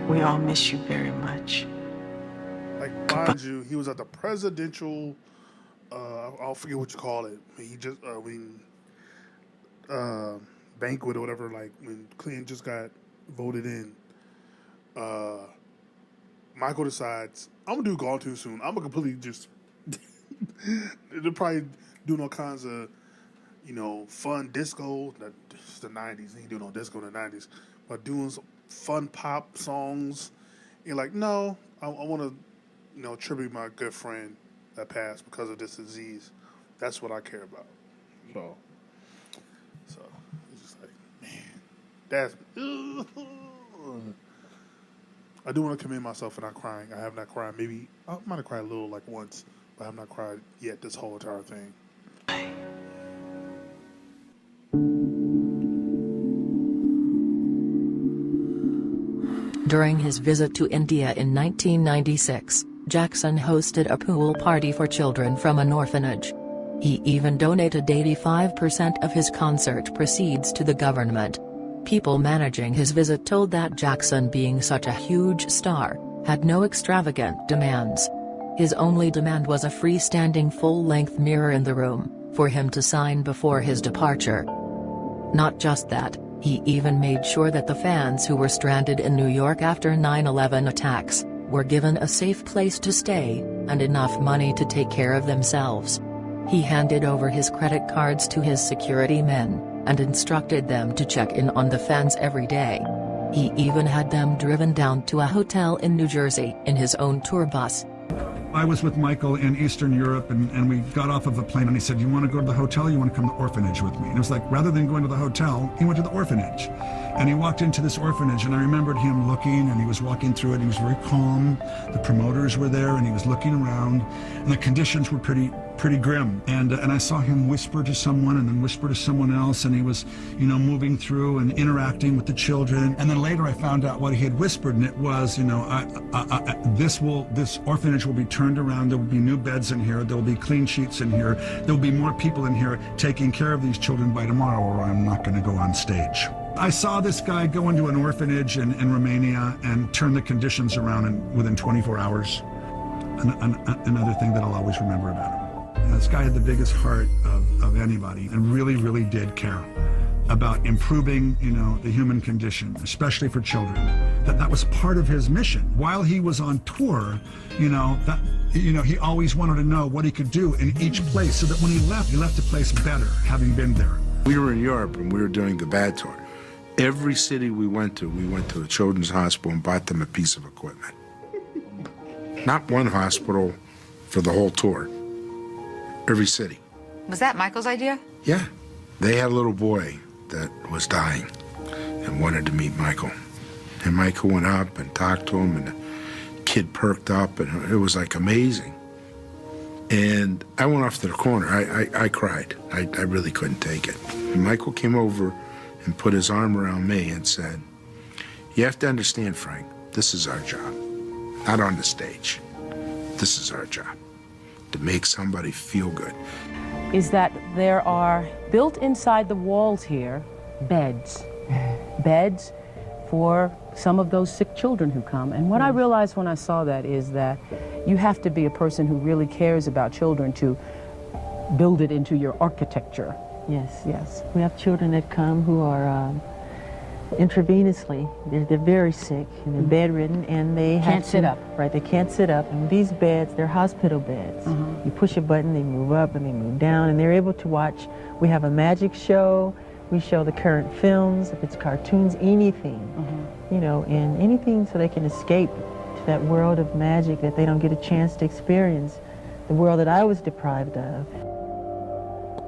We all miss you very much. Like, mind you, he was at the presidential. I'll forget what you call it. He just banquet or whatever. Like when Clinton just got voted in, Michael decides I'm gonna do Gone Too Soon. I'm gonna completely just they're probably doing all kinds of fun disco. It's the '90s. He ain't doing no disco in the '90s, but doing some fun pop songs. You're like, no, I want to tribute my good friend that passed because of this disease. That's what I care about. So it's just like, man, that's. I do want to commend myself for not crying. I have not cried. Maybe I might have cried a little, like once, but I have not cried yet this whole entire thing. During his visit to India in 1996, Jackson hosted a pool party for children from an orphanage. He even donated 85% of his concert proceeds to the government. People managing his visit told that Jackson, being such a huge star, had no extravagant demands. His only demand was a freestanding full-length mirror in the room, for him to sign before his departure. Not just that, he even made sure that the fans who were stranded in New York after 9/11 attacks were given a safe place to stay, and enough money to take care of themselves. He handed over his credit cards to his security men, and instructed them to check in on the fans every day. He even had them driven down to a hotel in New Jersey in his own tour bus. I was with Michael in Eastern Europe, and we got off of the plane, and he said, you want to go to the hotel, or you want to come to the orphanage with me? And it was like, rather than going to the hotel, he went to the orphanage. And he walked into this orphanage, and I remembered him looking, and he was walking through it. He was very calm. The promoters were there, and he was looking around, and the conditions were pretty grim. And I saw him whisper to someone, and then whisper to someone else, and he was, moving through and interacting with the children. And then later I found out what he had whispered, and it was, this orphanage will be turned around. There will be new beds in here. There will be clean sheets in here. There will be more people in here taking care of these children by tomorrow, or I'm not going to go on stage. I saw this guy go into an orphanage in Romania and turn the conditions around within 24 hours. Another thing that I'll always remember about him. This guy had the biggest heart of anybody, and really, really did care about improving, the human condition, especially for children. That was part of his mission. While he was on tour, he always wanted to know what he could do in each place, so that when he left the place better, having been there. We were in Europe, and we were doing the bad tour. Every city we went to a children's hospital and bought them a piece of equipment. Not one hospital for the whole tour. Every city. Was that Michael's idea? Yeah. They had a little boy that was dying and wanted to meet Michael. And Michael went up and talked to him, and the kid perked up, and it was like amazing. And I went off to the corner. I cried. I really couldn't take it. And Michael came over and put his arm around me and said, "You have to understand, Frank, this is our job. Not on the stage. This is our job. To make somebody feel good." Is that there are built inside the walls here beds. Beds for some of those sick children who come. And what I realized when I saw that is that you have to be a person who really cares about children to build it into your architecture. Yes, yes. We have children that come who are intravenously, they're very sick and they're bedridden, and they Can't sit up. Right, they can't sit up. And these beds, they're hospital beds. You push a button, they move up and they move down, and they're able to watch. We have a magic show. We show the current films, if it's cartoons, anything, you know, and anything so they can escape to that world of magic that they don't get a chance to experience, the world that I was deprived of.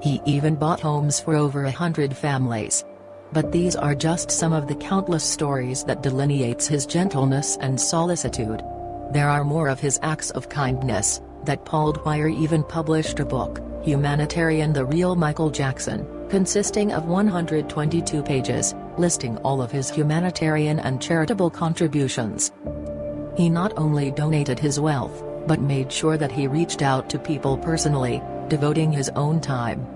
He even bought homes for over 100 families. But these are just some of the countless stories that delineates his gentleness and solicitude. There are more of his acts of kindness, that Paul Dwyer even published a book, Humanitarian: The Real Michael Jackson, consisting of 122 pages, listing all of his humanitarian and charitable contributions. He not only donated his wealth, but made sure that he reached out to people personally, devoting his own time.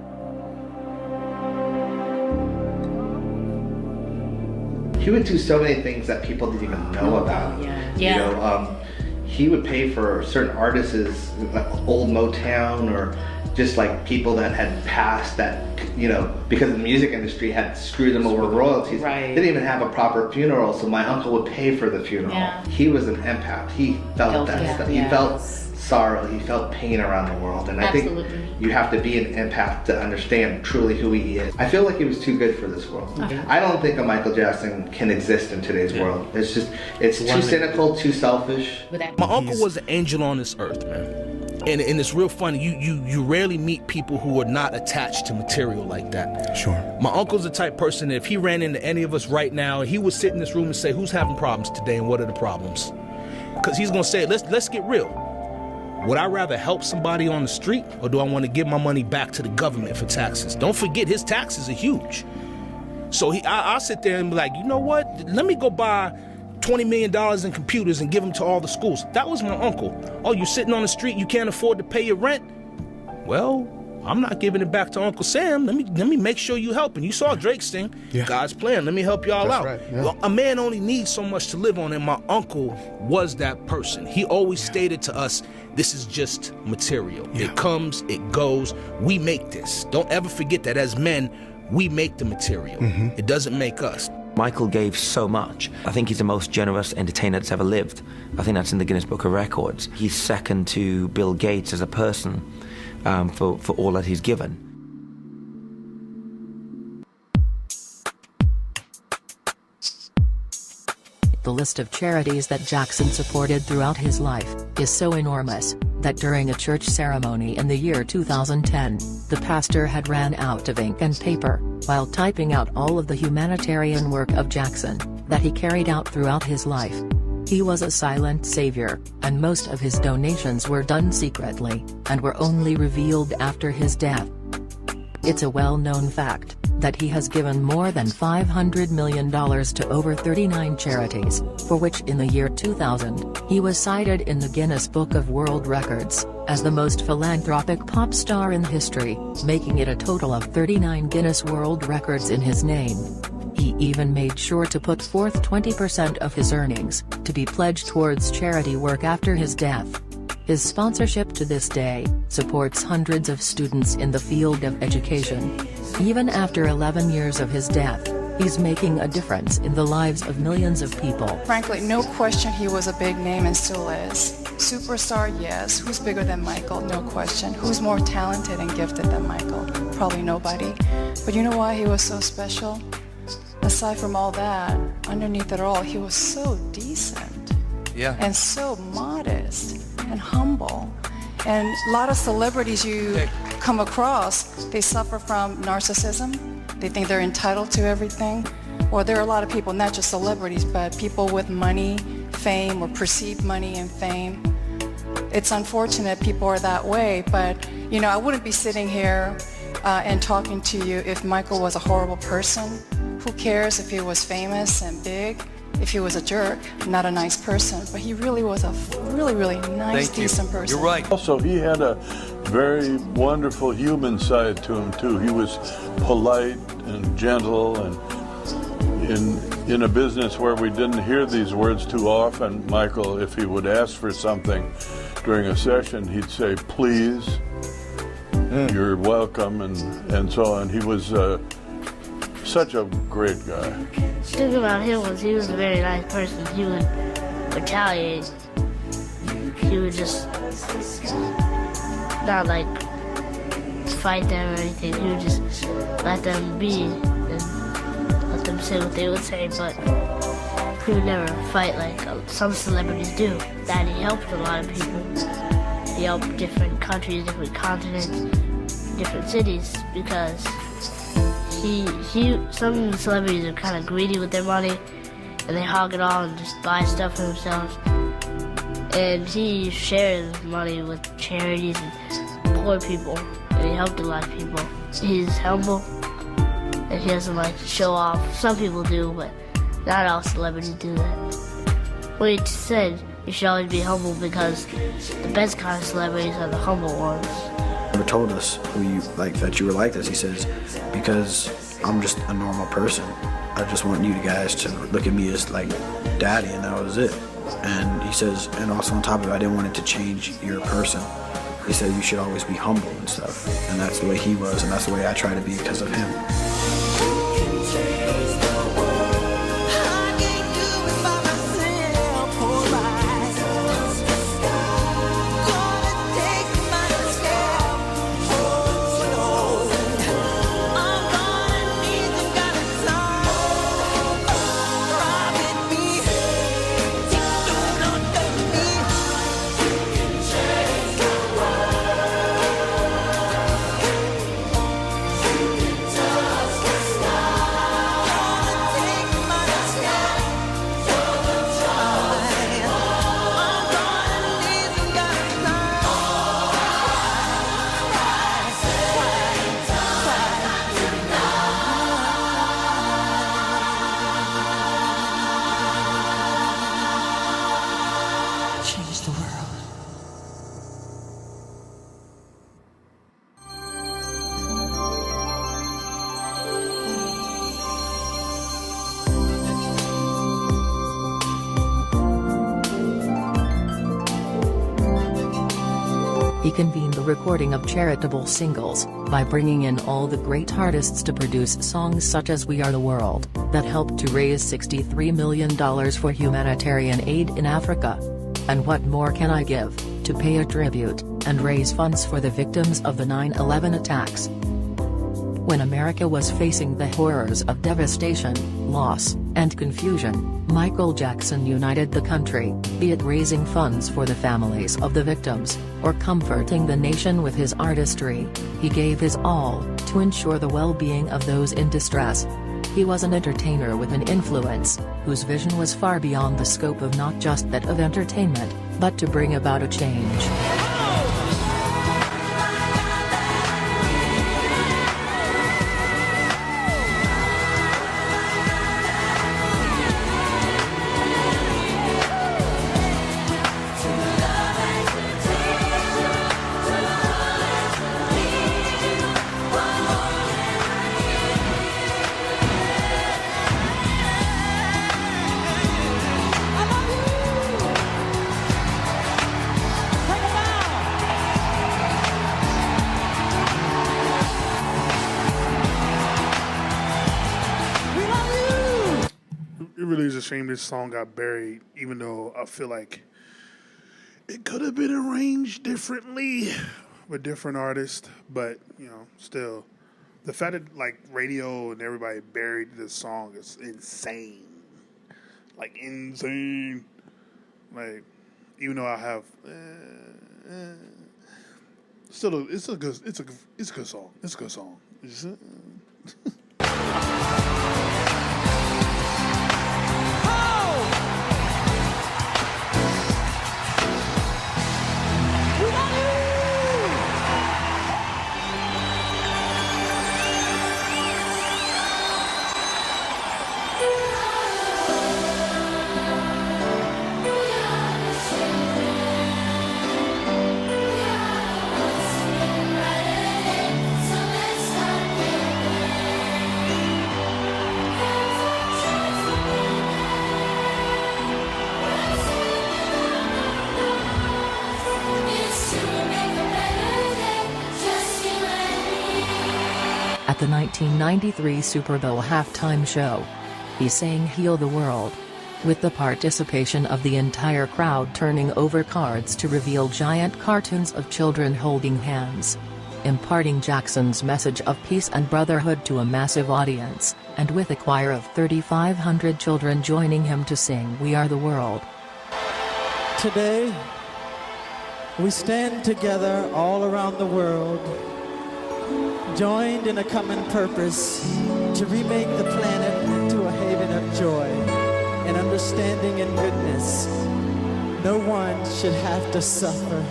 He would do so many things that people didn't even know about. You know, he would pay for certain artists, like old Motown, or just like people that had passed that, you know, because the music industry had screwed them over royalties. They didn't even have a proper funeral, so my uncle would pay for the funeral. He was an empath. He felt that stuff. He felt sorrow. He felt pain around the world. And I think you have to be an empath to understand truly who he is. I feel like he was too good for this world. I don't think a Michael Jackson can exist in today's world. It's just, it's too cynical, too selfish. My uncle was an angel on this earth, man. And it's real funny, you rarely meet people who are not attached to material like that. Sure. My uncle's the type person that if he ran into any of us right now, he would sit in this room and say, "Who's having problems today and what are the problems?" Because he's gonna say, let's get real. Would I rather help somebody on the street, or do I want to give my money back to the government for taxes? Don't forget, his taxes are huge. So I'll sit there and be like, you know what? Let me go buy $20 million in computers and give them to all the schools. That was my uncle. Oh, you're sitting on the street, you can't afford to pay your rent? Well, I'm not giving it back to Uncle Sam. Let me make sure you help. And you saw Drake sing, God's plan. Let me help y'all out. Right, Well, a man only needs so much to live on, and my uncle was that person. He always stated to us, this is just material. It comes, it goes. We make this. Don't ever forget that as men, we make the material. It doesn't make us. Michael gave so much. I think he's the most generous entertainer that's ever lived. I think that's in the Guinness Book of Records. He's second to Bill Gates as a person for all that he's given. The list of charities that Jackson supported throughout his life is so enormous that during a church ceremony in the year 2010, the pastor had ran out of ink and paper while typing out all of the humanitarian work of Jackson that he carried out throughout his life. He was a silent savior, and most of his donations were done secretly and were only revealed after his death. It's a well-known fact that he has given more than $500 million to over 39 charities, for which in the year 2000, he was cited in the Guinness Book of World Records as the most philanthropic pop star in history, making it a total of 39 Guinness World Records in his name. He even made sure to put forth 20% of his earnings to be pledged towards charity work after his death. His sponsorship to this day supports hundreds of students in the field of education. Even after 11 years of his death, he's making a difference in the lives of millions of people. Frankly, no question he was a big name and still is. Superstar, yes. Who's bigger than Michael? No question. Who's more talented and gifted than Michael? Probably nobody. But you know why he was so special? Aside from all that, underneath it all, he was so decent. Yeah. And so modest. and humble. And a lot of celebrities you come across, they suffer from narcissism. They think they're entitled to everything. Or there are a lot of people, not just celebrities, but people with money, fame, or perceived money and fame. It's unfortunate people are that way, but you know, I wouldn't be sitting here and talking to you if Michael was a horrible person. Who cares if he was famous and big, if he was a jerk, not a nice person, but he really was a really nice, decent person. You're right. Also, he had a very wonderful human side to him too. He was polite and gentle, and in a business where we didn't hear these words too often, Michael, if he would ask for something during a session, he'd say, please, you're welcome, and so on. He was such a great guy. The thing about him was he was a very nice person. He would retaliate. He would just not like fight them or anything. He would just let them be and let them say what they would say, but he would never fight like some celebrities do. That he helped a lot of people. He helped different countries, different continents, different cities, because some celebrities are kind of greedy with their money, and they hog it all and just buy stuff for themselves. And he shares money with charities and poor people, and he helped a lot of people. He's humble, and he doesn't like to show off. Some people do, but not all celebrities do that. Well, he said you should always be humble because the best kind of celebrities are the humble ones. Never told us that you were like this. He says, because I'm just a normal person. I just want you guys to look at me as like daddy, and that was it. And he says, and also on top of it, I didn't want it to change your person. He said you should always be humble and stuff. And that's the way he was, and that's the way I try to be because of him. He convened the recording of charitable singles, by bringing in all the great artists to produce songs such as We Are the World, that helped to raise $63 million for humanitarian aid in Africa. And What More Can I Give, to pay a tribute, and raise funds for the victims of the 9/11 attacks. When America was facing the horrors of devastation, loss, and confusion, Michael Jackson united the country, be it raising funds for the families of the victims, or comforting the nation with his artistry. He gave his all, to ensure the well-being of those in distress. He was an entertainer with an influence, whose vision was far beyond the scope of not just that of entertainment, but to bring about a change. It really is a shame this song got buried, even though I feel like it could have been arranged differently with different artists. But, you know, still, the fact that, like, radio and everybody buried this song is insane. Like, insane. Like, even though I have, still, it's a good song. It's a good song. At the 1993 Super Bowl halftime show, he sang "Heal the World," with the participation of the entire crowd turning over cards to reveal giant cartoons of children holding hands, imparting Jackson's message of peace and brotherhood to a massive audience, and with a choir of 3,500 children joining him to sing "We Are the World." Today, we stand together all around the world, joined in a common purpose to remake the planet into a haven of joy and understanding and goodness. No one should have to suffer,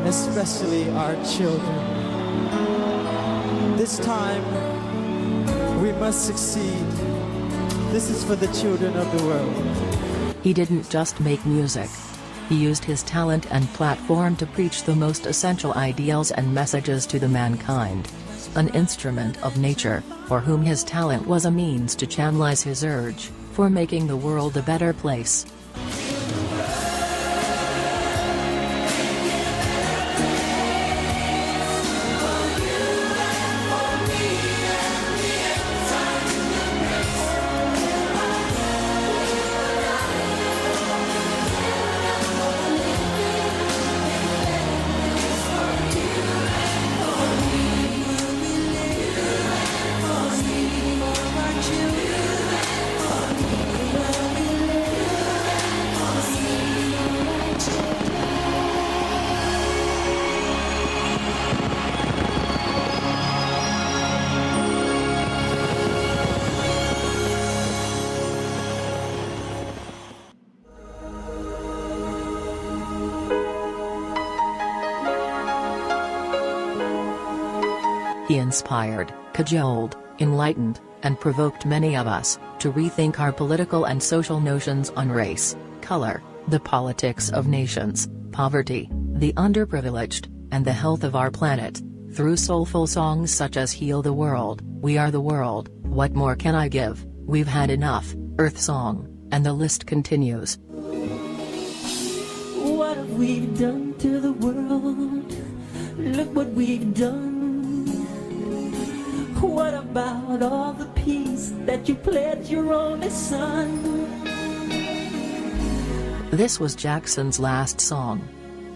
especially our children. This time, we must succeed. This is for the children of the world. He didn't just make music. He used his talent and platform to preach the most essential ideals and messages to the mankind. An instrument of nature, for whom his talent was a means to channelize his urge for making the world a better place. He inspired, cajoled, enlightened, and provoked many of us to rethink our political and social notions on race, color, the politics of nations, poverty, the underprivileged, and the health of our planet, through soulful songs such as "Heal the World," "We Are the World," "What More Can I Give," "We've Had Enough," "Earth Song," and the list continues. What have we done to the world? Look what we've done. What about all the peace that you pledged your only son? This was Jackson's last song.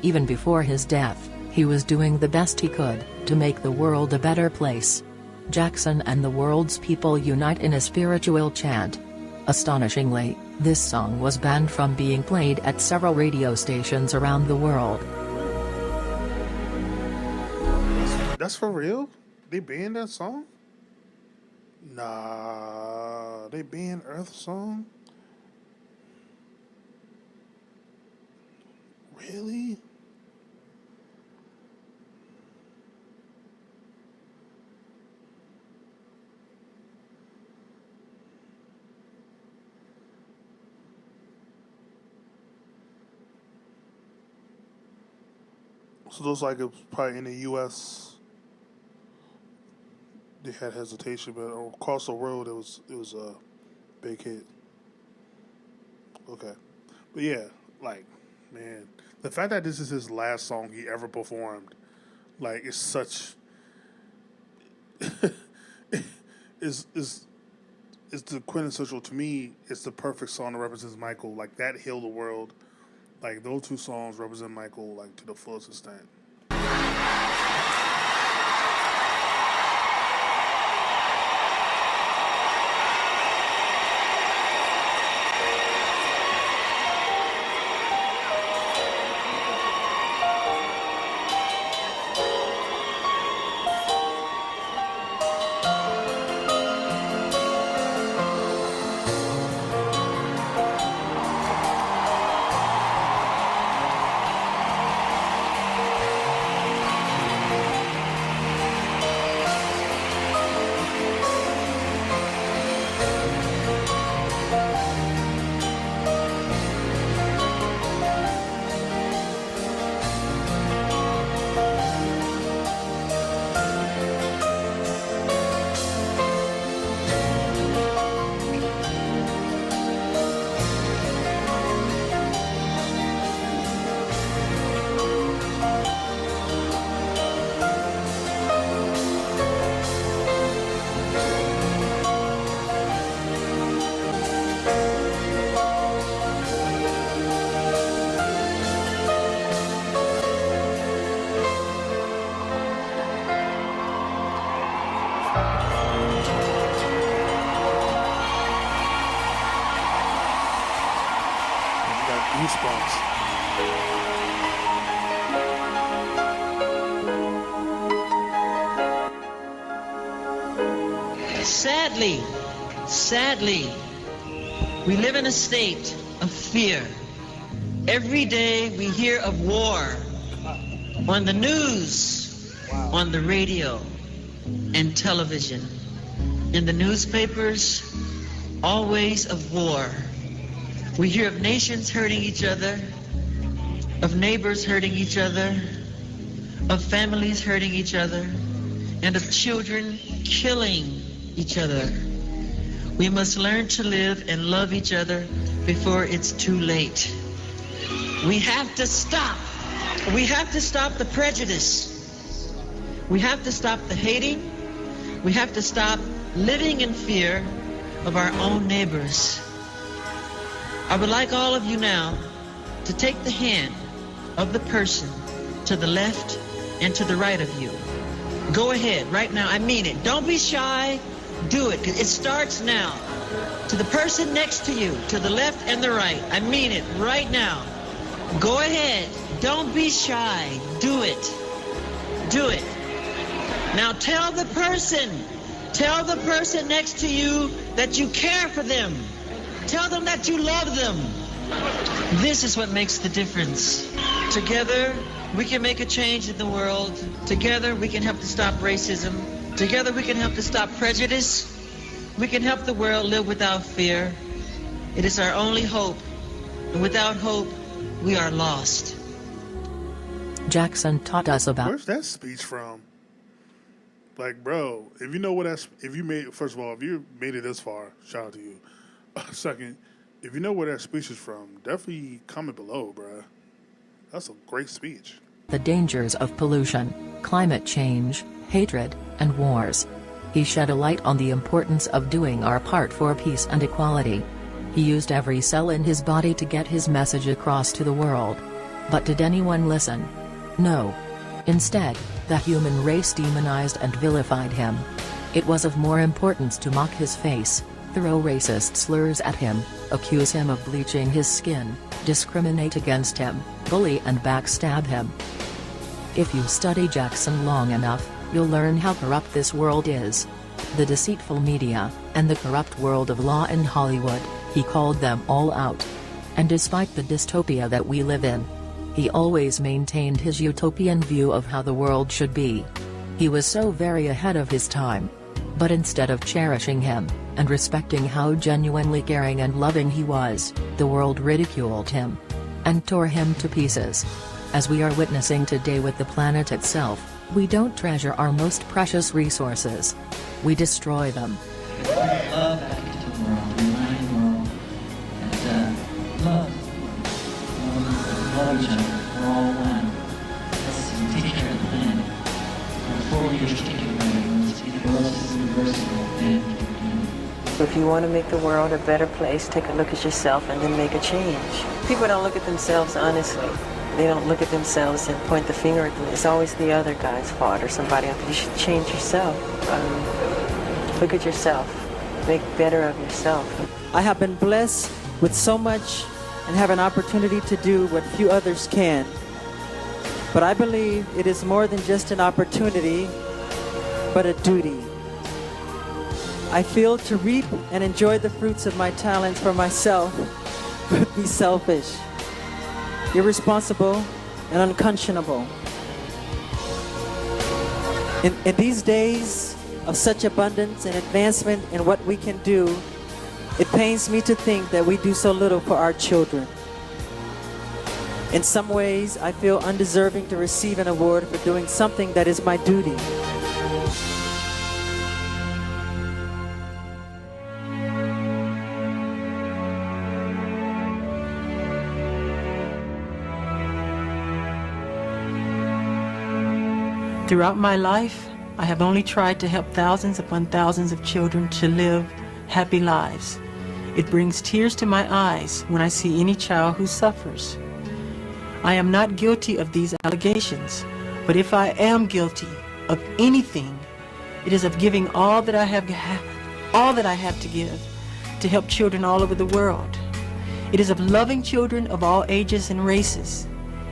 Even before his death, he was doing the best he could to make the world a better place. Jackson and the world's people unite in a spiritual chant. Astonishingly, this song was banned from being played at several radio stations around the world. That's for real? They banned that song? Nah, they banned Earth Song? Really? So those like it was probably in the U.S. They had hesitation, but across the world it was a big hit. Okay, but yeah, like, man, the fact that this is his last song he ever performed, like, it's such is the quintessential, to me. It's the perfect song that represents Michael. Like that, "Heal the World," like those two songs represent Michael like to the fullest extent. goosebumps. Sadly, we live in a state of fear. Every day we hear of war on the news, on the radio, and television. In the newspapers, always of war. We hear of nations hurting each other, of neighbors hurting each other, of families hurting each other, and of children killing each other. We must learn to live and love each other before it's too late. We have to stop. We have to stop the prejudice. We have to stop the hating. We have to stop living in fear of our own neighbors. I would like all of you now to take the hand of the person to the left and to the right of you. Go ahead, right now, I mean it. Don't be shy. Do it. It starts now. To the person next to you, to the left and the right. I mean it right now. Go ahead. Don't be shy. Do it. Do it. Now tell the person next to you that you care for them. Tell them that you love them. This is what makes the difference. Together, we can make a change in the world. Together, we can help to stop racism. Together we can help to stop prejudice. We can help the world live without fear. It is our only hope. And without hope, we are lost. Jackson taught us about... Where's that speech from? Like, bro, if you know what that's... First of all, if you made it this far, shout out to you. Second, if you know where that speech is from, definitely comment below, bro. That's a great speech. The dangers of pollution, climate change, hatred, and wars. He shed a light on the importance of doing our part for peace and equality. He used every cell in his body to get his message across to the world. But did anyone listen? No. Instead, the human race demonized and vilified him. It was of more importance to mock his face, throw racist slurs at him, accuse him of bleaching his skin, discriminate against him, bully and backstab him. If you study Jackson long enough, you'll learn how corrupt this world is. The deceitful media, and the corrupt world of law in Hollywood, he called them all out. And despite the dystopia that we live in, he always maintained his utopian view of how the world should be. He was so very ahead of his time. But instead of cherishing him, and respecting how genuinely caring and loving he was, the world ridiculed him. And tore him to pieces. As we are witnessing today with the planet itself, we don't treasure our most precious resources. We destroy them. Love back into the world, remind the world that love each other. We're all one. Let's take care of the planet. Before we just take it away, let's be the world's universal and If you want to make the world a better place, take a look at yourself and then make a change. People don't look at themselves honestly. They don't look at themselves and point the finger at them. It's always the other guy's fault or somebody else. You should change yourself. Look at yourself. Make better of yourself. I have been blessed with so much and have an opportunity to do what few others can. But I believe it is more than just an opportunity, but a duty. I feel to reap and enjoy the fruits of my talents for myself would be selfish, irresponsible, and unconscionable. In these days of such abundance and advancement in what we can do, it pains me to think that we do so little for our children. In some ways, I feel undeserving to receive an award for doing something that is my duty. Throughout my life, I have only tried to help thousands upon thousands of children to live happy lives. It brings tears to my eyes when I see any child who suffers. I am not guilty of these allegations, but if I am guilty of anything, it is of giving all that I have to give to help children all over the world. It is of loving children of all ages and races.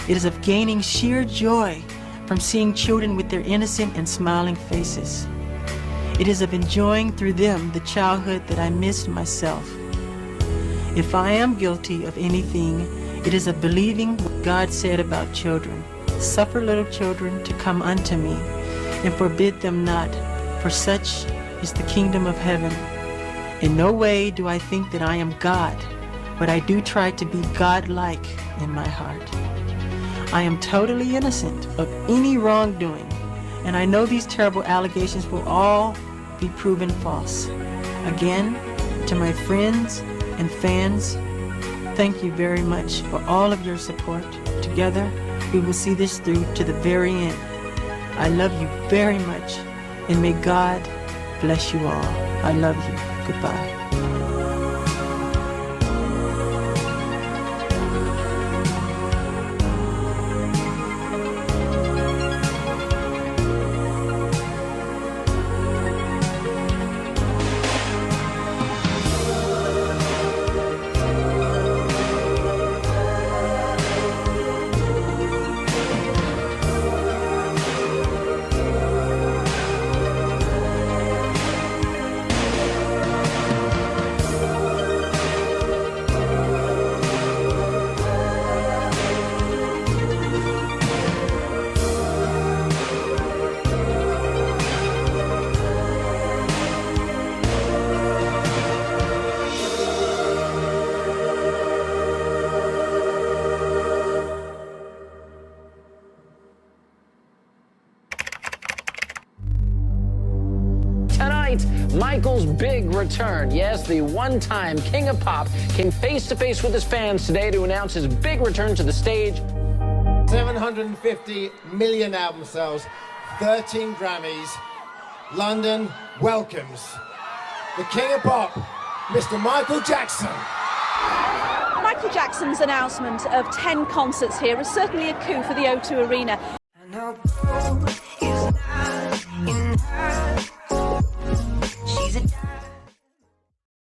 It is of gaining sheer joy from seeing children with their innocent and smiling faces. It is of enjoying through them the childhood that I missed myself. If I am guilty of anything, it is of believing what God said about children. Suffer little children to come unto me, and forbid them not, for such is the kingdom of heaven. In no way do I think that I am God, but I do try to be God-like in my heart. I am totally innocent of any wrongdoing, and I know these terrible allegations will all be proven false. Again, to my friends and fans, thank you very much for all of your support. Together, we will see this through to the very end. I love you very much, and may God bless you all. I love you. Goodbye. Michael's big return. Yes, the one-time king of pop came face-to-face with his fans today to announce his big return to the stage. 750 million album sales, 13 Grammys. London welcomes the king of pop, Mr. Michael Jackson. Michael Jackson's announcement of 10 concerts here is certainly a coup for the O2 Arena. I know